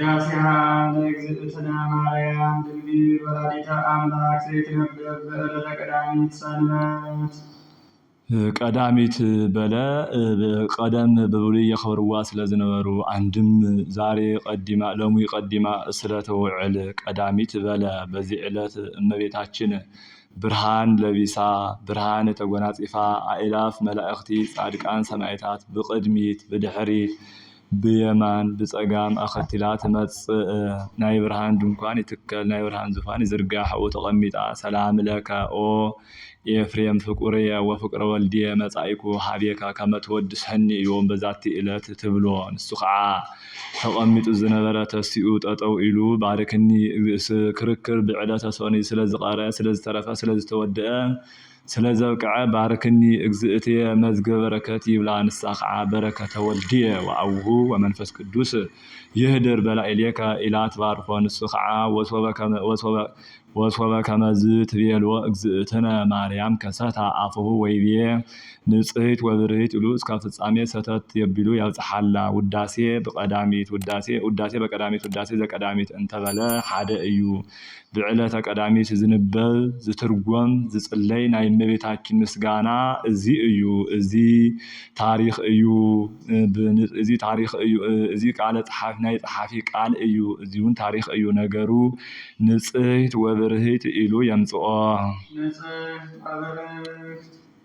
ውዳሴሃ ለእግዝእትነ ማርያም ድንግል ወላዲተ አምላክ ዘይትነበብ በዕለተ ቀዳሚት ሰንበት። ቀዳሚት በለ ቀደም በብሉይ የኸብርዋ ስለዝነበሩ አንድም ዛሬ ቀዲማ ለሙ ቀዲማ ስለተውዕል ቀዳሚት በለ በዚህ ዕለት እመቤታችን ብርሃን ለቢሳ ብርሃን ተጎናጽፋ አእላፍ መላእክቲ ጻድቃን ሰማዕታት በቅድሚት በድሕሪት በየማን በጸጋም አኸትላት መጽእ ናይ ብርሃን ድንኳን ይትከል ናይ ብርሃን ዙፋን ይዝርጋሕ ወተቀሚጣ ሰላም ለከ ኦ ኤፍሬም ፍቁርየ ወፍቅረ ወልድየ መጻኢኩ ሀቤካ ከመ ትወድሰኒ ዮም በዛቲ ዕለት ትብሎ ንሱ ከዓ ተቀሚጡ ዝነበረ ተሲኡ ጠጠው ኢሉ ባርክኒ ክርክር ብዕለተ ሰኒ ስለዝቀረ ስለዝተረፈ ስለዝተወደአ ስለዘብቅዐ ባርክኒ እግዝእትየ መዝገበ በረከት ይብላ ንሳ ከዓ በረከተ ወልድየ ወአቡሁ ወመንፈስ ቅዱስ ይህድር በላዕሌከ ኢላት ባርኮ ንሱ ከዓ ወሶበ ከመዝ ትቤልዎ እግዝእትነ ማርያም ከሰታ አፉሁ ወይቤ ንጽሕት ወብርህት ኢሉ እስከ ፍጻሜ ሰተት የቢሉ ያብጽሐላ ውዳሴ በቀዳሚት ውዳሴ በቀዳሚት ውዳሴ ዘቀዳሚት እንተበለ ሓደ እዩ ብዕለተ ቀዳሚት ዝንበብ ዝትርጎም ዝጽለይ ናይ እመቤታችን ምስጋና እዚ እዩ እዚ ታሪኽ እዩ እዚ ታሪኽ እዩ እዚ ቃለ ጸሐፊ ናይ ጸሐፊ ቃል እዩ እዚውን ታሪኽ እዩ ነገሩ ንጽሕት ወብርህት ኢሉ የምጽኦ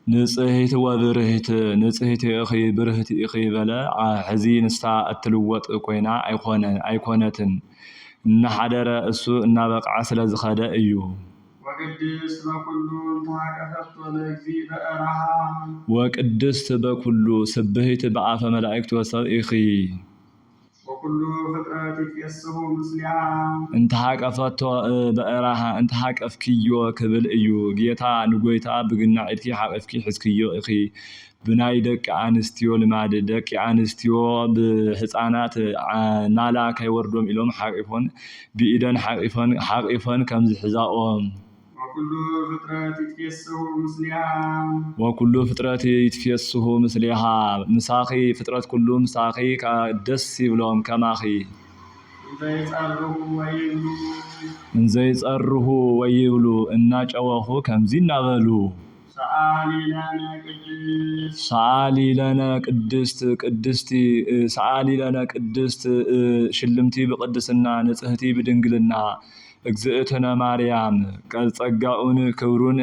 ንጽሕት ወብርህት ንጽሕት እኺ ብርህት እኺ በለ ሕዚ ንስታ እትልወጥ ኮይና አይኮነትን እናሓደረ እሱ እናበቅዐ ስለዝኸደ እዩ ወቅድስት በኩሉ ስብህት በአፈ መላእክት ወሰብእኺ ወኩሉ ፍጥረት ይትየስሑ ምስሊሃ እንተሃቀፈቶ በእራሃ እንተሃቀፍክዮ ክብል እዩ ጌታ ንጎይታ ብግና ዕድኪ ሓቀፍኪ ሕዝክዮ እኺ ብናይ ደቂ አንስትዮ ልማድ ደቂ አንስትዮ ብህፃናት ናላ ከይወርዶም ኢሎም ሓቂፎን ብኢደን ሓቂፎን ከም ዝሕዛኦም ወኩሉ ፍጥረት ይትፈስሑ ምስሊሃ ምሳኺ ፍጥረት ኩሉ ምሳኺ ደስ ይብሎም ከማኺ እንዘይጸርሁ ወይብሉ እናጨወኹ ከምዚ እናበሉ ሰአሊ ለነ ቅድስት ሽልምቲ በቅድስና ንጽህቲ በድንግልና እግዝእትነ ማርያም ጸጋኡን ክብሩን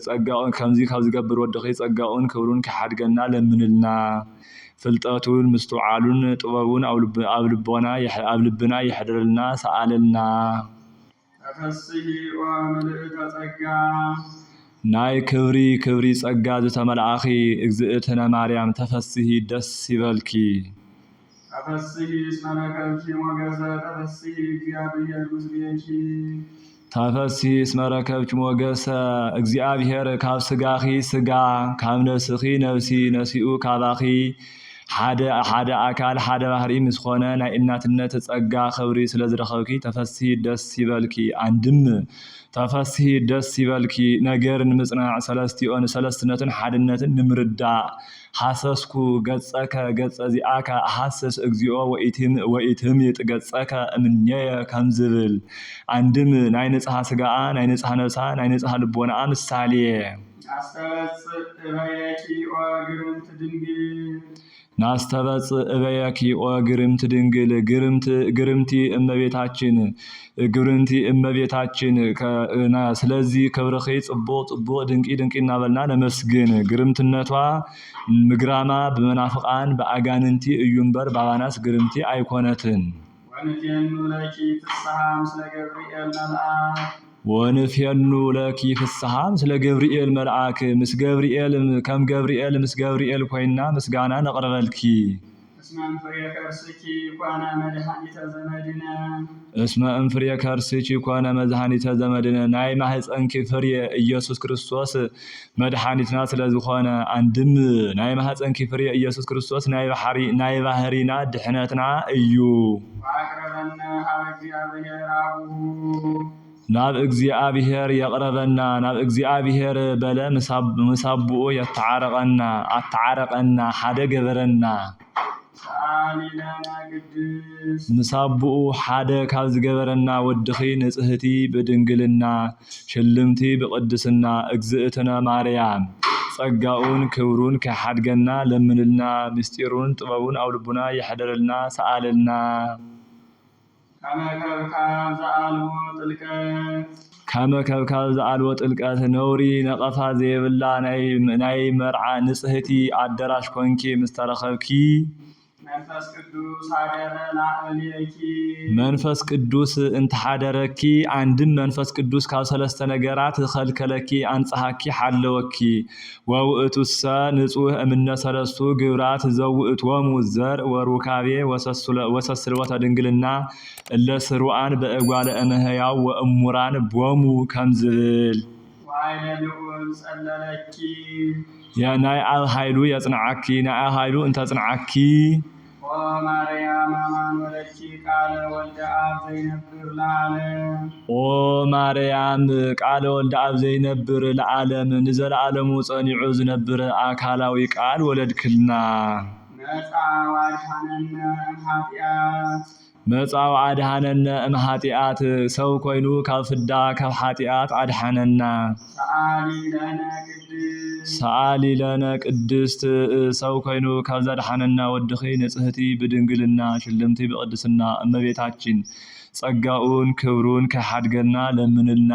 ጸጋኡን ከምዚ ካብ ዝገብር ወድኺ ጸጋኡን ክብሩን ከሓድገና ለምንልና ፍልጠቱን ምስተዓሉን ጥበቡን ኣብ ልብና ይሕድርልና ሰአለልና ተፈስሒ ወምልእተ ጸጋ ናይ ክብሪ ጸጋ ዝተመልአኺ እግዝእትነ ማርያም ተፈስሒ ደስ ይበልኪ ተፈስሒ እስመ ረከብኪ ሞገሰ ተፈስሒ እግዚአብሔር ምስሌኪ ተፈስሒ እስመ ረከብኪ ሞገሰ እግዚአብሔር ካብ ስጋኺ ስጋ ካብ ነፍስኺ ነፍሲ ነሲኡ ካባኺ ሓደ አካል ሓደ ባህሪ ምስኾነ ናይ እናትነት ጸጋ ክብሪ ስለዝረኸብኪ ተፈስሒ ደስ ይበልኪ አንድም ተፈስሒ ደስ ይበልኪ ነገር ንምጽናዕ ሰለስቲኦን ሰለስትነትን ሓድነትን ንምርዳእ ሓሰስኩ ገጸከ ገጸ ዚአከ ሓሰስ እግዚኦ ወኢትም ይጥገጸከ እምኔየ ከም ዝብል አንድም ናይ ንጽሐ ስጋኣ ናይ ንጽሐ ነፍሳ ናይ ንጽሐ ልቦናኣ ምሳሌ አስተበጽእ እበየኪ ወግርምት ድንግል ናስተበጽእ እበየኪ ወግርምት ድንግል ግርምቲ እመቤታችን ስለዚህ ክብርኺ ጽቡቅ ድንቂ እናበልና ነመስግን ግርምትነቷ ምግራማ በመናፍቃን በአጋንንቲ እዩምበር ባባናስ ግርምቲ አይኮነትን ወንፌኑ ለኪ ፍስሐ ምስለ ገብርኤል መልአክ ምስ ገብርኤል ከም ገብርኤል ምስ ገብርኤል ኮይና ምስጋና ነቅርበልኪ እስመ እንፍሬ ከርስኪ ኮነ መድኃኒተ ዘመድነ ናይ ማህፀንኪ ፍሬ ኢየሱስ ክርስቶስ መድኃኒትና ስለዝኾነ አንድም ናይ ማህፀንኪ ፍሬ ኢየሱስ ክርስቶስ ናይ ባህሪና ድሕነትና እዩ ናብ እግዚአብሔር የቅረበና ናብ እግዚአብሔር በለ ምሳብኡ አተዓረቀና ሓደ ገበረና ሰአሊ ለነ ቅድስት ንሳብኡ ሓደ ካብ ዝገበረና ወድኺ ንጽህቲ ብድንግልና ሽልምቲ ብቅድስና እግዝእትነ ማርያም ጸጋኡን ክብሩን ከሓድገና ለምንልና ምስጢሩን ጥበቡን ኣብ ልቡና ይሕደረልና ሰአለልና ከመ ከብካብ ዘአልዎ ጥልቀት ነውሪ ነቐፋ ዘይብላ ናይ መርዓ ንጽህቲ አዳራሽ ኮንኪ ምስተረኸብኪ መንፈስ ቅዱስ እንተሓደረኪ አንድም መንፈስ ቅዱስ ካብ ሰለስተ ነገራት ከልከለኪ አንጽሐኪ ሓለወኪ ወውእቱሰ ንጹህ እምነ ሰለስቱ ግብራት ዘውእቶሙ ዘር ወሩካቤ ወሰስልወተ ድንግልና እለ ስሩዓን በእጓለ እመሕያው ወእሙራን ቦሙ ከም ዝብል ናይ ኣብ ኃይሉ የጽንዓኪ ናይ ኣብ ኃይሉ እንተጽንዓኪ ማርያም አማን ወለኪ ቃለ ወልደ አብ ዘይነብር ለዓለም ኦ ማርያም ቃለ ወልደ አብ ዘይነብር ለዓለም ንዘለዓለሙ ጸኒዑ ዝነብር አካላዊ ቃል ወለድክልና መጻው አድሃነነ እምኃጢአት ሰው ኮይኑ ካብ ፍዳ ካብ ኃጢአት አድሃነና ሰአሊ ለነ ቅድስት ሰው ኮይኑ ካብ ዘድሃነና ወድኺ ንጽህቲ ብድንግልና ሽልምቲ ብቅድስና እመቤታችን ጸጋኡን ክብሩን ከሓድገና ለምንልና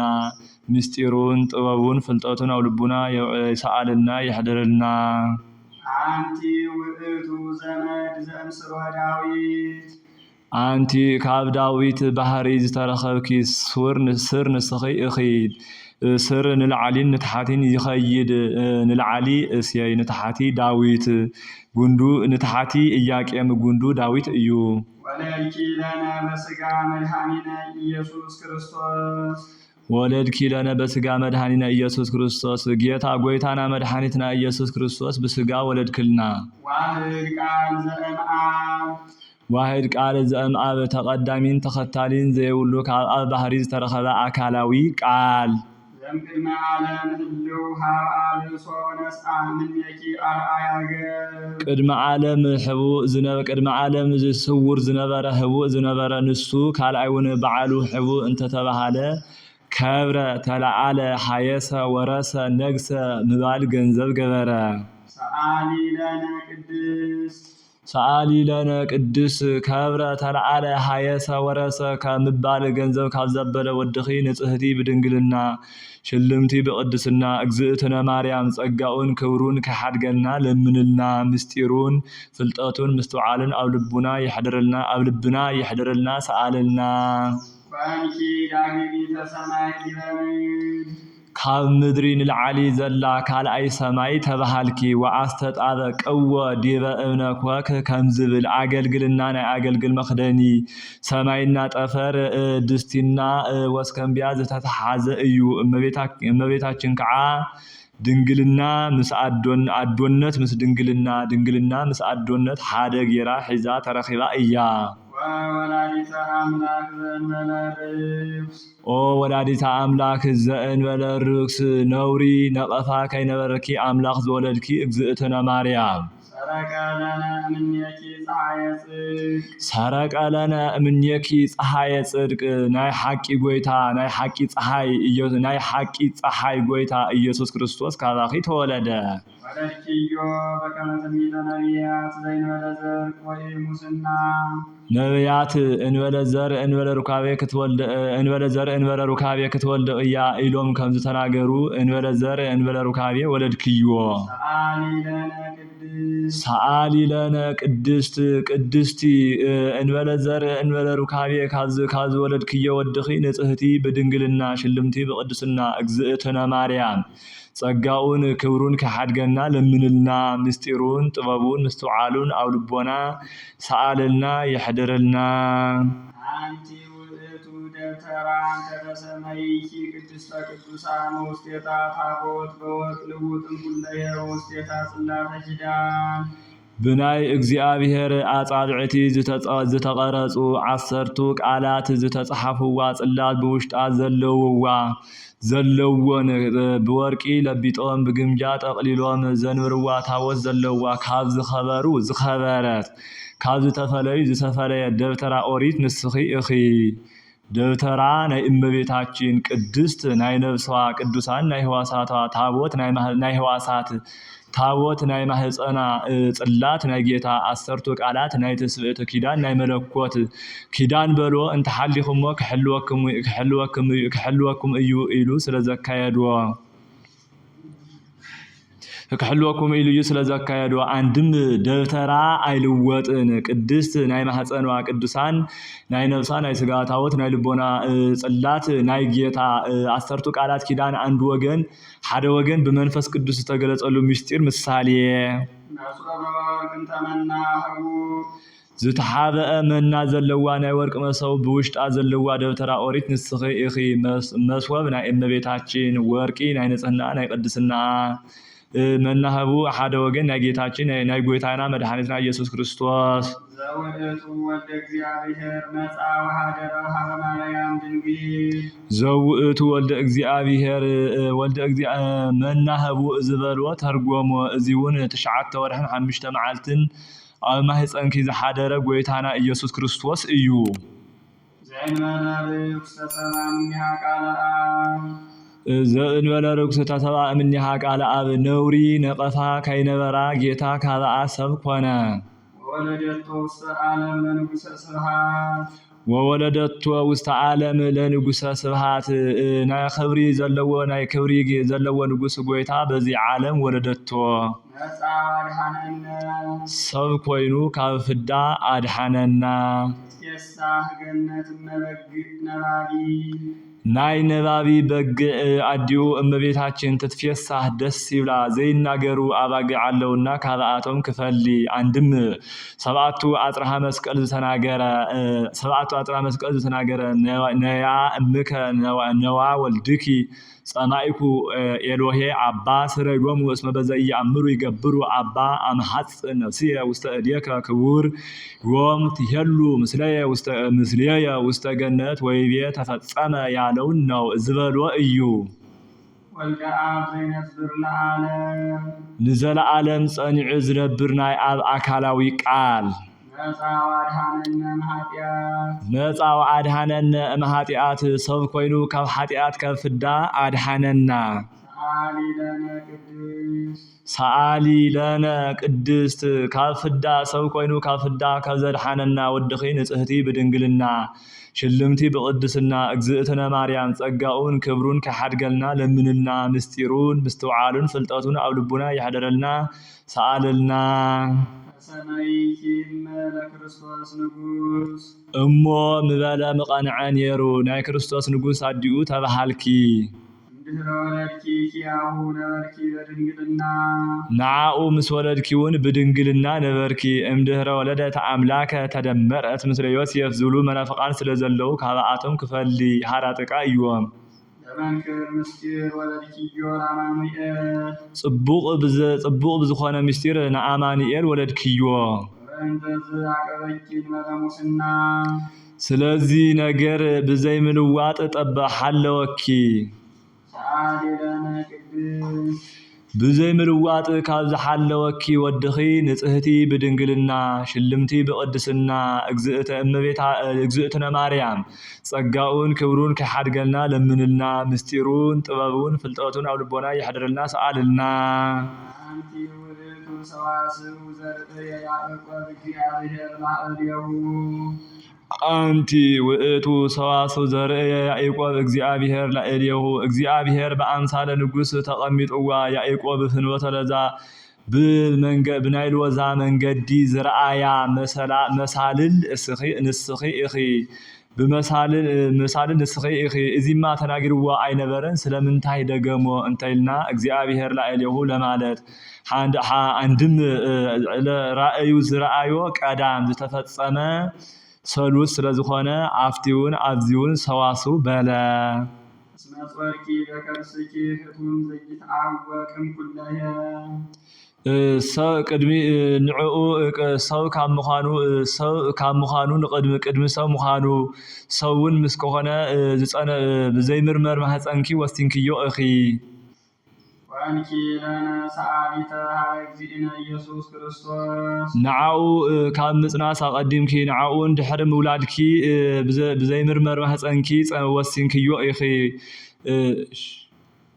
ምስጢሩን ጥበቡን ፍልጠቱን ኣብ ልቡና ይሰአልና ይሕድርልና አንቲ ውእቱ ዘመድ ዘእምስሮ ዳዊት አንቲ ካብ ዳዊት ባህሪ ዝተረኸብኪ ስር ንስኺ እኺድ ስር ንላዕሊን ንታሕቲን ይኸይድ ንላዕሊ እሴይ ንታሕቲ ዳዊት ጉንዱ ንታሕቲ ኢያቄም ጉንዱ ዳዊት እዩ ወለድኪ ለነ በሥጋ መድኃኒነ ኢየሱስ ክርስቶስ ወለድኪ ለነ በሥጋ መድኃኒነ ኢየሱስ ክርስቶስ ጌታ ጎይታና መድኃኒትና ኢየሱስ ክርስቶስ በሥጋ ወለድክልና ዋሕድ ቃል ዘእምአብ ተቐዳሚን ተኸታሊን ዘይብሉ ካብ ኣብ ባህሪ ዝተረኸበ አካላዊ ቃል ቅድመ ዓለም ህልው ሃብ አብሶ ነስአ ምኔኪ አርአያ ቅድመ ዓለም ህቡእ ቅድመ ዓለም ስውር ዝነበረ ህቡእ ዝነበረ ንሱ ካልኣይ እውን በዓሉ ህቡእ እንተተባሃለ ከብረ ተለዓለ ሓየሰ ወረሰ ነግሰ ምባል ገንዘብ ገበረ ሰአሊ ለነ ቅድስ ከብረ ተለዓለ ሓየሰ ወረሰ ከምባል ገንዘብ ካብ ዘበለ ወድኺ ንጽህቲ ብድንግልና ሽልምቲ ብቅድስና እግዝእትነ ማርያም ጸጋኡን ክብሩን ከሓድገና ለምንልና ምስጢሩን ፍልጠቱን ምስትውዓልን ኣብ ልቡና ይሕድርልና ሰአለልና ባንኪ ዳግሚተ ሰማይ ዲበምድ ካብ ምድሪ ንልዓሊ ዘላ ካልኣይ ሰማይ ተባሃልኪ ወአስተጣበ ቅወ ዲበ እብነ ኮክ ከም ዝብል አገልግልና ናይ አገልግል መኽደኒ ሰማይና ጠፈር ድስቲና ወስከምቢያ ዝተተሓዘ እዩ እመቤታችን ከዓ ድንግልና ምስ አዶነት ምስ ድንግልና ምስ አዶነት ሓደ ጌራ ሒዛ ተረኺባ እያ ወላዲተ አምላክ ዘእንበለ ርክስ ኦ ወላዲተ አምላክ ዘእንበለ ርክስ ነውሪ ነቐፋ ከይነበረኪ አምላክ ዝወለድኪ እግዝእትነ ማርያም ሰረቀ ለነ እምኔኪ ፀሓየ ጽድቅ ናይ ሓቂ ጎይታ ናይ ሓቂ ፀሓይ ጎይታ ኢየሱስ ክርስቶስ ካብኺ ተወለደ ወለድኪዮ በከመ ትንቢተ ነቢያት ዘይንበለ ዘር ወኢሙስና ነቢያት እንበለ ዘር እንበለ ሩካቤ ክትወልደ እያ ኢሎም ከም ዝተናገሩ እንበለ ዘር እንበለ ሩካቤ ወለድክዮ ሰአሊ ለነ ቅድስቲ እንበለ ዘር እንበለ ሩካቤ ካዝ ወለድክዮ ወድኺ ንጽህቲ ብድንግልና ሽልምቲ ብቅድስና እግዝእትነ ማርያም ጸጋኡን ክብሩን ከሓድገና ለምንልና ምስጢሩን ጥበቡን ምስትውዓሉን ኣብ ልቦና ሰአለልና ይሕድርልና አንቲ ውእቱ ደብተራ እንተተሰመይኪ ቅድስተ ቅዱሳን ውስቴታ ታቦት በወርቅ ልውጥ እንኩለየ ውስቴታ ጽላተ ኪዳን بناي እግዚአብሔር አጻብዕቲ ዝተቀረጹ 10 ቃላት ዝተጻሐፉዋ ጽላት በውሽጣ ዘለዎን በወርቂ ለቢጦም በግምጃ ጠቅሊሎም ዘንብርዋ ታወት ዘለዋ ካብ ዝኸበሩ ዝኸበረት ካብ ዝተፈለዩ ዝተፈለየ ደብተራ ኦሪት ንስኺ እኺ ደብተራ ናይ እመቤታችን ቅድስት ናይ ነፍሷ ቅዱሳን ናይ ህዋሳቷ ታቦት ናይ ህዋሳት ታቦት ናይ ማህፀና ጽላት ናይ ጌታ 10 ቃላት ናይ ተስብእተ ኪዳን ናይ መለኮት ኪዳን በሎ እንተ ሓሊኹሞ ክሕልወኩም እዩ ኢሉ ስለዘካየድዎ كحلوكم إلى سلزكايدو عندم دفترا أيلوطن قدست ناي محصن وقدسان ناي نفسان ناي سغاتاوت ناي لبونا صلات ناي جيتا 10 ቃላት ኪዳን አንድ ወገን ሓደ ወገን በመንፈስ ቅዱስ ተገለጸሉ ምስጢር ምሳሌ ዝተሓበአ መና ዘለዋ ናይ ወርቅ መሰው በውሽጣ ዘለዋ ደብተራ ኦሪት ንስኺ እኺ መስወብ ናይ እመቤታችን ወርቂ ናይ ንጽህና ናይ ቅድስና መናሃቡ ሓደ ወገን ናይ ጌታችን ናይ ጎይታና መድኃኒትና ኢየሱስ ክርስቶስ ዘውእቱ ወልደ እግዚአብሔር መናሃቡ ዝበልዎ ተርጎሞ እዚውን 9 ወርሕን 5 መዓልትን ኣብ ማህፀንኪ ዝሓደረ ጎይታና ኢየሱስ ክርስቶስ እዩ ዘእንበለ ርኩሰታ ሰብአ እምኔሃ ቃለ አብ ነውሪ ነቀፋ ካይነበራ ጌታ ካብአ ሰብ ኮነ ወወለደቶ ውስተ ዓለም ለንጉሰ ስብሃት ናይ ክብሪ ዘለዎ ናይ ክብሪ ዘለዎ ንጉስ ጎይታ በዚ ዓለም ወለደቶ ሰብ ኮይኑ ካብ ፍዳ አድሓነና ናይ ነባቢ በግ አዲኡ እመቤታችን ትትፈሳህ ደስ ይብላ ዘይናገሩ አባግ አለውና ካብአቶም ክፈሊ አንድም ሰባቱ አጽራሃ መስቀል ዝተናገረ ነያ እምከ ነዋ ወልድኪ ጸማይኩ ኤሎሄ አባ ስረጎም ወስመ በዘይ አምሩ ይገብሩ አባ አምሐጽ ነፍስየ ውስተ እዴከ ክቡር ዮም ትሄሉ ምስለየ ውስተ ገነት ወይቤ ተፈጸመ ያለው ነው ዝበሎ እዩ ወልደ አብ ዘይነብር ለዓለም ንዘለዓለም ጸኒዑ ዝነብር ናይ አብ አካላዊ ቃል ነፃ ወአድሃነነ እምኃጢአት ሰብ ኮይኑ ካብ ኃጢአት ካብ ፍዳ አድሃነና ሰአሊ ለነ ቅድስት ካብ ፍዳ ሰብ ኮይኑ ካብ ፍዳ ካብ ዘድሃነና ወድኺ ንጽህቲ በድንግልና ሽልምቲ በቅድስና እግዝእትነ ማርያም ጸጋኡን ክብሩን ከሐድገልና ለምንልና ምስጢሩን ምስተውዓሉን ፍልጠቱን ኣብ ልቡና ይሐደረልና ሰአለልና ክርስቶስ ንጉስ እሞ ምበለ መቃንዐ ነይሩ ናይ ክርስቶስ ንጉስ አዲኡ ተባሃልኪ نعو مسولدكيون بدنجلنا نبركي امدهر ولدت أملاك تدمرت مثل يوسف زلو منافقان سلزلو كهذا كفلي هاراتك أيوم صبوق بزخانة مستير نعمانير ولدكيو سلازي نجر بزي ملوات طبع حلوكي بزي ملوات كاز حلوكي ودخي نصهتي بدنجلنا شلمتي بقدسنا اجزئتنا مريم ጸጋውን ክብሩን ከሐድገልና ለምንልና ምስጢሩን ጥበቡን ፍልጠቱን ኣብ ልቦና ይሐድርልና ሰአልና አንቲ ወለቱ ሰዋስው ዘርእየ ያዕቆብ እግዚአብሔር ማእልየው አንቲ ውእቱ ሰዋስው ዘርእየ ያዕቆብ እግዚአብሔር ላእልየው እግዚአብሔር በአምሳለ ንጉስ ተቀሚጥዋ ያዕቆብ ፍኖተ ለዛ ብናይል ወዛ መንገዲ ዝረአያ መሳልል ንስኺ እኺ በመሳልን ንስኺ እኺ እዚማ ተናግርዋ አይነበረን ስለምንታይ ደገሞ እንተይልና እግዚአብሔር ላእልየው ለማለት አንድም ለራእዩ ዝረአዮ ቀዳም ዝተፈጸመ ሰሉስ ስለዝኾነ አፍቲውን አብዚውን ሰዋስው በለ ስመጽወርኪ በከርስኪ ህቱም ዘይትዓወቅም ኩለየ ቅድሚ ንዕኡ ሰው ካብ ምዃኑ ንቅድሚ ሰው ምዃኑ ሰውን ምስ ከኾነ ብዘይምርመር ማህፀንኪ ወስቲንክዮ እኺ ወአንቺ ለነ ሰአሊተ እግዚእነ ኢየሱስ ክርስቶስ ንዓኡ ካብ ምጽናስ አቀዲምኪ ንዓኡ እንድሕር ምውላድኪ ብዘይምርመር ማህፀንኪ ወስቲንክዮ እኺ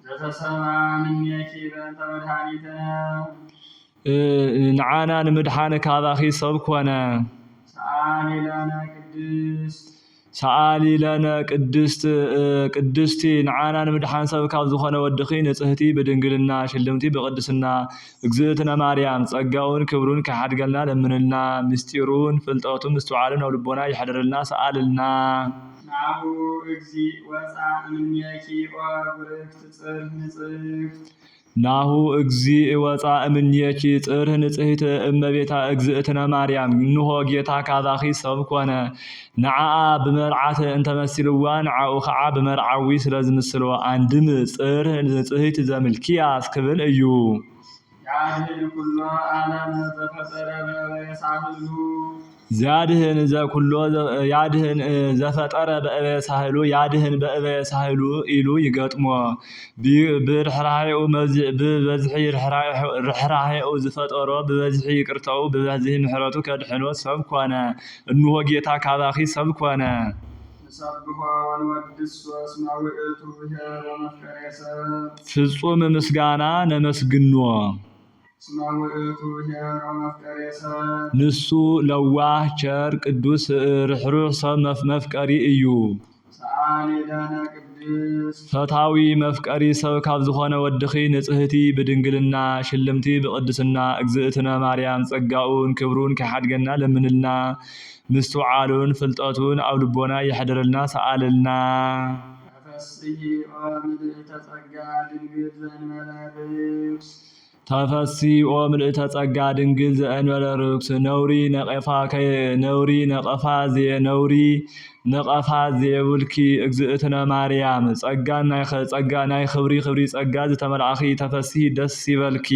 ዘተሰማ ምንየኪ በእንተ መድኃኒትነ ንዓና ንምድሓነ ካባኺ ሰብ ኮነ ሰአሊ ለነ ቅድስቲ ንዓና ንምድሓን ሰብ ካብ ዝኾነ ወድኺ ንጽህቲ ብድንግልና ሽልምቲ ብቅድስና እግዝእትነ ማርያም ጸጋውን ክብሩን ከሓድገልና ለምንልና ምስጢሩን ፍልጠቱን ምስተዋዕልን ኣብ ልቦና ይሕድርልና ሰአልልና ናሁ እግዚእ ወፃእ እምኔኪ ወጉርክት ጽርህ ንጽሕት ናሁ እግዚእ ወፃእ እምኔኪ ጽርህ ንጽሕት እመቤታ እግዝእትነ ማርያም እንሆ ጌታ ካባኺ ሰብ ኮነ ንዓኣ ብመርዓት እንተመሲልዋ ንዓኡ ከዓ ብመርዓዊ ስለዝምስሎ አንድም ጽርህ ንጽሕት ዘምልኪያስ ክብል እዩ ያድህን ኩሎ ዓለም ዘፈጠረ በሳህሉ ያድህን ዘፈጠረ በእበየ ሳህሉ ያድህን በእበየ ሳህሉ ኢሉ ይገጥሞ ብርሕራሄኡ ብበዝሒ ርሕራሄኡ ዝፈጠሮ ብበዝሒ ይቅርታው ብበዝሒ ምሕረቱ ከድሕኖ ሰብ ኮነ እንሆ ጌታ ካባኺ ሰብ ኮነ ንሰብሖ ወንወድሶ እስመ ውእቱ ብሔር ወመፍቀሬ ሰብ ፍጹም ምስጋና ነመስግኖ እስመ ውእቱ ብሔር ወመፍቀሬ ሰብ ንሱ ለዋህ ቸር ቅዱስ ርኅሩህ ሰብ መፍቀሪ እዩ ሰአሊ ለነ ቅድስት ፈታዊ መፍቀሪ ሰብ ካብ ዝኾነ ወድኺ ንጽህቲ ብድንግልና ሽልምቲ ብቅድስና እግዝእትነ ማርያም ጸጋኡን ክብሩን ከሓድገና ለምንልና ምስተውዓሉን ፍልጠቱን ኣብ ልቦና ይሕድርልና ሰአልልና ተፈስሒ ኦ ምልዕተ ጸጋ ድንግል ዘእንበለ ርኩስ ተፈሲ ኦ ምልዕተ ጸጋ ድንግል ዘእንበለ ርኩስ ነቐፋ ዘየብልኪ እግዝእትነ ማርያም ጸጋ ናይ ክብሪ ጸጋ ዝተመልአኺ ተፈሲ ደስ ይበልኪ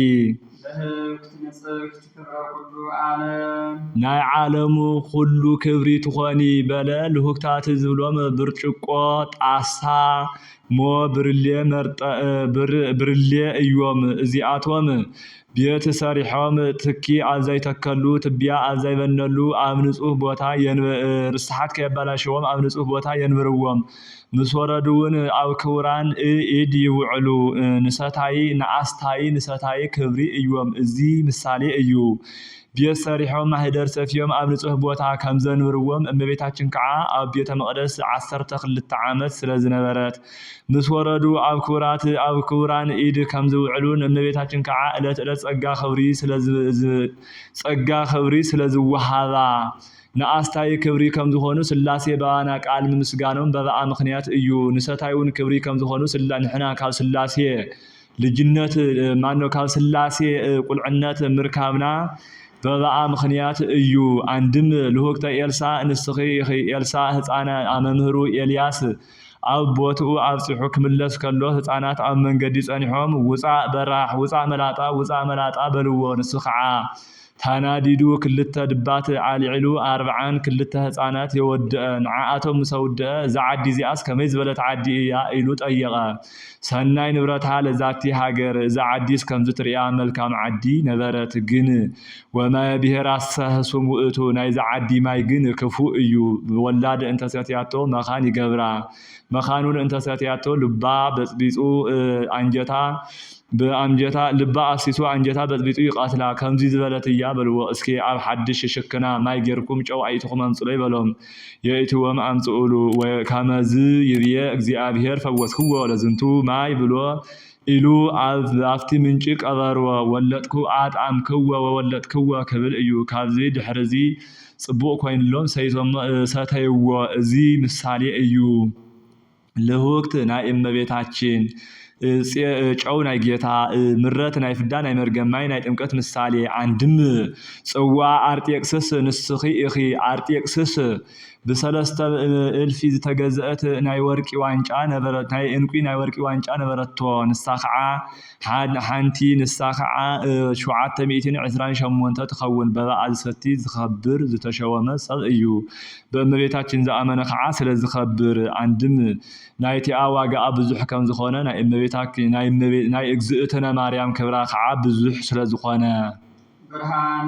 ዘህብት ንጽሕት ክብረ ኩሉ ዓለም ናይ ዓለሙ ኩሉ ክብሪ ትኾኒ በለ ልሁክታት ዝብሎም ብርጭቆ ጣሳ ሞ ብርሌ እዮም እዚኣቶም ቤት ሰሪሖም ትኪ ኣብ ዘይተከሉ ትቢያ ኣብ ዘይበነሉ ኣብ ንጹህ ቦታ ርስሓት ከየባላሽዎም ኣብ ንጹህ ቦታ የንብርዎም ምስ ወረዱውን ኣብ ክቡራን ኢድ ይውዕሉ ንሰታይ ንኣስታይ ንሰታይ ክብሪ እዮም እዚ ምሳሌ እዩ ቤት ሰሪሖም ማህደር ሰፊዮም ኣብ ንጹህ ቦታ ከም ዘንብርዎም እመቤታችን ከዓ ኣብ ቤተ መቅደስ 12 ዓመት ስለዝነበረት ምስ ወረዱ ኣብ ክቡራን ኢድ ከም ዝውዕሉን እመቤታችን ከዓ ዕለት ጸጋ ክብሪ ስለዝወሃባ ንኣስታይ ክብሪ ከም ዝኾኑ ስላሴ ባና ቃል ምስጋኖም በበኣ ምኽንያት እዩ ንሰታይውን ክብሪ ከም ዝኾኑ ንሕና ካብ ስላሴ ልጅነት ካብ ስላሴ ቁልዕነት ምርካብና በበኣ ምኽንያት እዩ አንድም ልሁክተ ኤልሳ ንስኺ ኤልሳ ህፃና መምህሩ ኤልያስ ኣብ ቦትኡ ኣብጽሑ ክምለስ ከሎ ህፃናት ኣብ መንገዲ ጸኒሖም ውፃእ በራህ ውፃእ መላጣ በልዎ ንሱ ከዓ ታናዲዱ ክልተ ድባት ዓሊዕሉ 40 ክልተ ህፃናት የወድአ ንዓኣቶም ሰውድአ ዛዓዲ ዚኣስ ከመይ ዝበለት ዓዲ እያ ኢሉ ጠየቀ ሰናይ ንብረታ ለዛቲ ሃገር ዛዓዲስ ከም ዝትርያ መልካም ዓዲ ነበረት ግን ወማይ ብሔራሰ ህሱም ውእቱ ናይ ዛዓዲ ማይ ግን ክፉ እዩ ወላድ እንተሰትያቶ መኻን ይገብራ መኻኑን እንተሰትያቶ ልባ በጽቢጹ አንጀታ በአንጀታ ልባ አፍሲሱ አንጀታ በጽቢጡ ይቃትላ ከምዚ ዝበለት እያ በልዎ እስኪ ኣብ ሓድሽ ሽክና ማይ ጌርኩም ጨው አይትኹም አምጽሎ ይበሎም የእትወም አምጽኡሉ ወከመዝ ይብየ እግዚአብሔር ፈወስክዎ ለዝንቱ ማይ ብሎ ኢሉ ኣብቲ ምንጭ ቀበርዎ ወለጥኩ አጣምክዎ ወወለጥክዎ ክብል እዩ ካብዚ ድሕርዚ ጽቡቕ ኮይንሎም ሰተይዎ እዚ ምሳሌ እዩ ለሁክት ናይ እመቤታችን ጨው ናይ ጌታ ምረት ናይ ፍዳ ናይ መርገማይ ናይ ጥምቀት ምሳሌ አንድም ጽዋ አርጤክስስ ንስኺ እኺ አርጤክስስ بسلسته الف تجزأت ناي ورقي وانجا نبرت ناي انقي ناي ورقي وانجا نبرتو نساخعه حانتي نساخعه 728 تخون ببعض ستي زخبر زتشومه سب እዩ በእመቤታችን ዘአመነ ከዓ ስለ ዝኸብር አንድም ናይቲ አዋጋ ብዙሕ ከም ዝኾነ ናይ እግዝእትነ ማርያም ክብራ ከዓ ብዙሕ ስለ ዝኾነ ብርሃን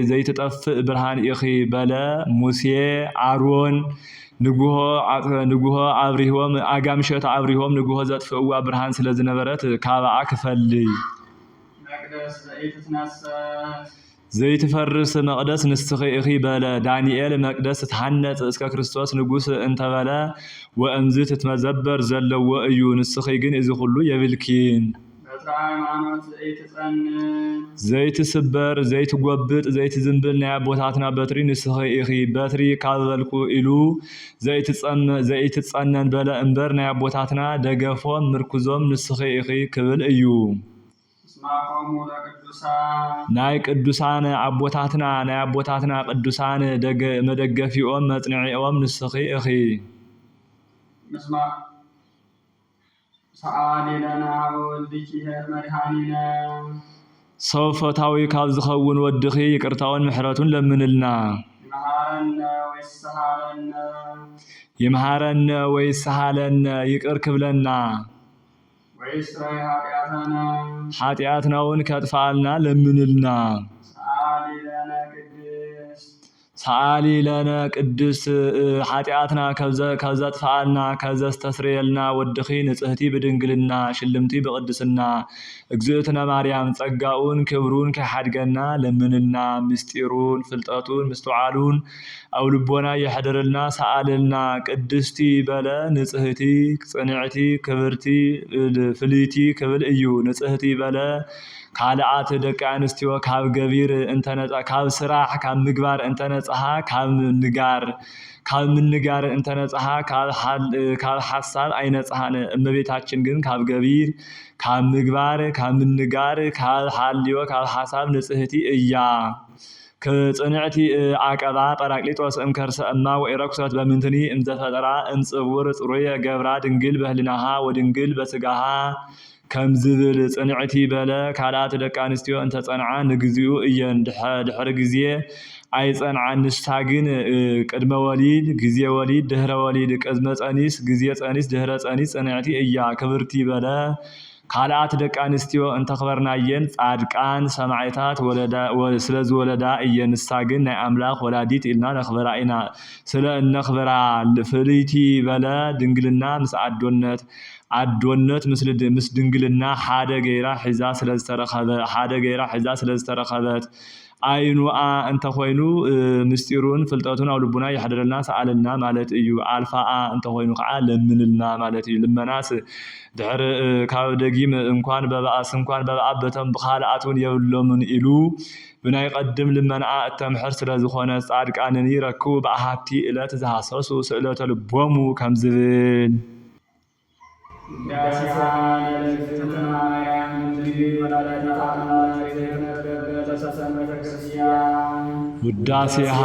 ዘይትጠፍእ ብርሃን ኢኺ በለ ሙሴ አሮን ንጉሆ አብሪሆም አጋምሸት አብሪሆም ንጉሆ ዘጥፍእዋ ብርሃን ስለ ዝነበረት ካብኣ ክፈልይ መቅደስ ዘይትትነሳ ዘይትፈርስ መቅደስ ንስኺ ኢኺ በለ ዳንኤል መቅደስ ተሐነጽ እስከ ክርስቶስ ንጉስ እንተበለ ወእምዝ ትትመዘበር ዘለዎ እዩ ንስኺ ግን እዚ ሁሉ የብልኪን ዘይትስበር ዘይትጎብጥ ዘይትዝንብል ናይ አቦታትና በትሪ ንስኺ ኢኺ በትሪ ካብበልኩ ኢሉ ዘይትጸነን በለ እምበር ናይ አቦታትና ደገፎም ምርኩዞም ንስኺ ኢኺ ክብል እዩ ናይ ቅዱሳን አቦታትና ቅዱሳን መደገፊኦም መጽንዒኦም ንስኺ ኢኺ ሰው ፈታዊ ካብ ዝኸውን ወድኺ ይቅርታውን ምሕረቱን ለምንልና ይምሃረነ ወይስሃለነ ይቅር ክብለና ኃጢአትናውን ከጥፋልና ለምንልና ሰአሊ ለነ ቅዱስ ኃጢአትና ከዘጥፋልና ከዘስተስረየልና ወድኺ ንጽህቲ በድንግልና ሽልምቲ በቅድስና እግዝእትነ ማርያም ጸጋኡን ክብሩን ከሐድገና ለምንልና ምስጢሩን ፍልጠቱን ምስተዓሉን አው ልቦና ይሐደረልና ሰአልና ቅድስቲ በለ ንጽህቲ ጽንዕቲ ክብርቲ ፍሊቲ ክብል እዩ ንጽህቲ በለ ካልአት ደቂ አንስትዮ ካብ ገቢር እንተነጻ ካብ ስራሕ ካብ ምግባር እንተነጻሃ ካብ ምንጋር እንተነጻሃ ካብ ሐሳብ አይነጻሃነ እመቤታችን ግን ካብ ገቢር ካብ ምግባር ካብ ምንጋር ካብ ሐልዮ ካብ ሐሳብ ንጽህቲ እያ ከጽንዕቲ አቀባ ጰራቅሊጦስ እምከርሰ እማ ወኢረክሰት በምንትኒ እምዘፈጠራ እምጽውር ጽሩየ ገብራ ድንግል በህሊናሃ ወድንግል በስጋሃ ከም ዝብል ጽንዕቲ በለ ካልአት ደቂ አንስትዮ እንተ ጸንዓ ንግዚኡ እየን ድሕረ ጊዜ አይጸንዓ ንሳ ግን ቅድመ ወሊድ ጊዜ ወሊድ ድህረ ወሊድ ቅድመ ጸኒስ ጊዜ ጸኒስ ድህረ ጸኒስ ጽንዕቲ እያ ክብርቲ በለ ካልአት ደቂ አንስትዮ እንተ ኸበርናየን ጻድቃን ሰማዕታት ስለዚ ወለዳ እየን ንሳ ግን ናይ አምላክ ወላዲት ኢልና ነኽብራ ኢና ስለ ነኽብራ ፍልይቲ በለ ድንግልና ምስ አዶነት ምስ ድንግልና ሓደ ገይራ ሒዛ ስለዝተረኸበት አይኑአ እንተ ኮይኑ ምስጢሩን ፍልጠቱን አው ልቡና ይሐደረልና ሰአልና ማለት እዩ አልፋአ እንተ ኮይኑ ከዓ ለምንልና ማለት እዩ ልመናስ ድሕር ካብ ደጊም እንኳን በበአ በተም በኻልአቱን የብሎምን ኢሉ ብናይ ቀድም ልመናአ እተምሕር ስለዝኾነ ጻድቃንን ይረክቡ በአሃቲ ዕለት ዝሃሰሱ ስእለተ ልቦሙ ከም ዝብል ውዳሴሃ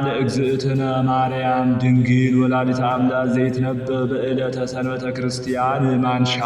ለእግዝእትነ ማርያም ድንግል ወላዲተ አምላክ ዘይትነበብ በዕለተ ሰንበተ ክርስቲያን ማንሻ